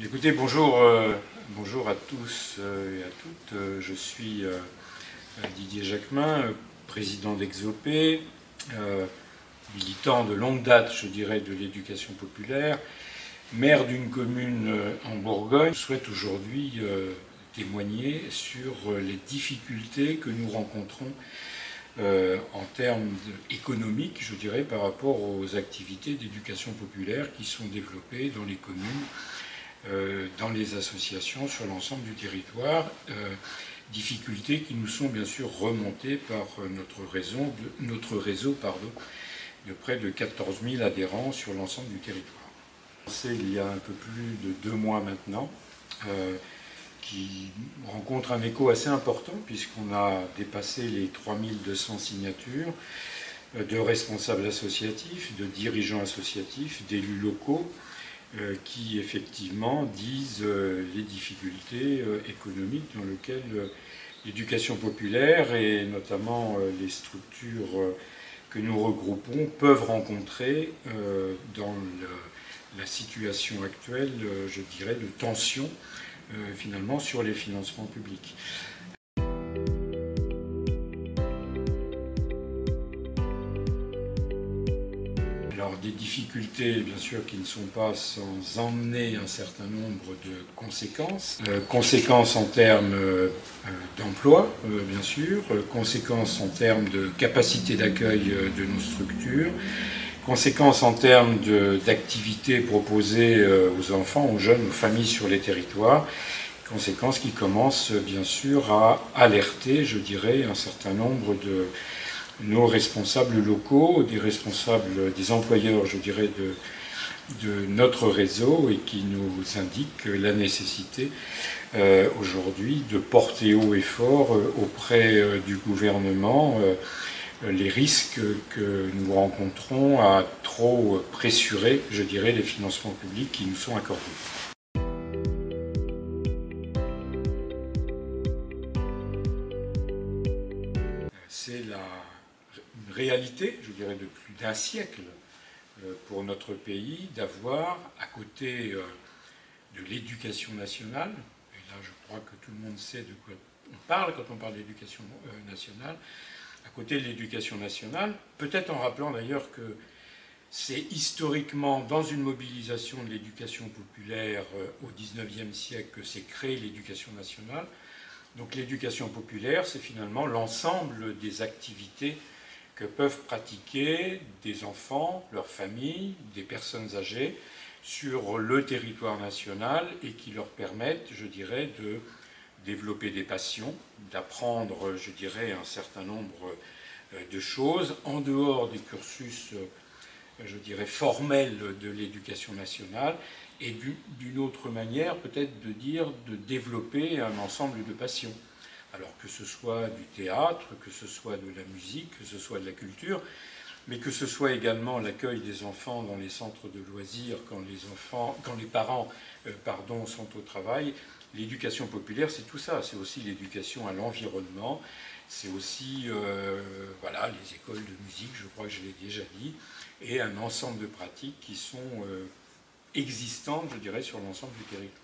Écoutez, bonjour à tous et à toutes. Je suis Didier Jacquemin, président d'Exopé, militant de longue date, je dirais, de l'éducation populaire, maire d'une commune en Bourgogne. Je souhaite aujourd'hui témoigner sur les difficultés que nous rencontrons en termes économiques, je dirais, par rapport aux activités d'éducation populaire qui sont développées dans les communes, dans les associations sur l'ensemble du territoire, difficultés qui nous sont bien sûr remontées par notre réseau de près de 14 000 adhérents sur l'ensemble du territoire. C'est il y a un peu plus de 2 mois maintenant, qui rencontre un écho assez important puisqu'on a dépassé les 3200 signatures de responsables associatifs, de dirigeants associatifs, d'élus locaux, qui effectivement disent les difficultés économiques dans lesquelles l'éducation populaire et notamment les structures que nous regroupons peuvent rencontrer dans la situation actuelle, je dirais, de tension finalement sur les financements publics. Alors des difficultés bien sûr qui ne sont pas sans emmener un certain nombre de conséquences. Conséquences en termes d'emploi bien sûr, conséquences en termes de capacité d'accueil de nos structures, conséquences en termes d'activités proposées aux enfants, aux jeunes, aux familles sur les territoires, conséquences qui commencent bien sûr à alerter, je dirais, un certain nombre de nos responsables locaux, des employeurs, je dirais, de notre réseau et qui nous indiquent la nécessité aujourd'hui de porter haut et fort auprès du gouvernement les risques que nous rencontrons à trop pressurer, je dirais, les financements publics qui nous sont accordés. C'est une réalité, je dirais, de plus d'un siècle pour notre pays d'avoir, à côté de l'éducation nationale, et là je crois que tout le monde sait de quoi on parle quand on parle d'éducation nationale, à côté de l'éducation nationale, peut-être en rappelant d'ailleurs que c'est historiquement dans une mobilisation de l'éducation populaire au XIXe siècle que s'est créée l'éducation nationale. Donc l'éducation populaire, c'est finalement l'ensemble des activités que peuvent pratiquer des enfants, leurs familles, des personnes âgées sur le territoire national et qui leur permettent, je dirais, de développer des passions, d'apprendre, je dirais, un certain nombre de choses en dehors des cursus, je dirais, formels de l'éducation nationale et d'une autre manière, peut-être de dire, de développer un ensemble de passions. Alors que ce soit du théâtre, que ce soit de la musique, que ce soit de la culture, mais que ce soit également l'accueil des enfants dans les centres de loisirs quand les parents sont au travail. L'éducation populaire, c'est tout ça. C'est aussi l'éducation à l'environnement. C'est aussi voilà, les écoles de musique, je crois que je l'ai déjà dit, et un ensemble de pratiques qui sont existantes, je dirais, sur l'ensemble du territoire.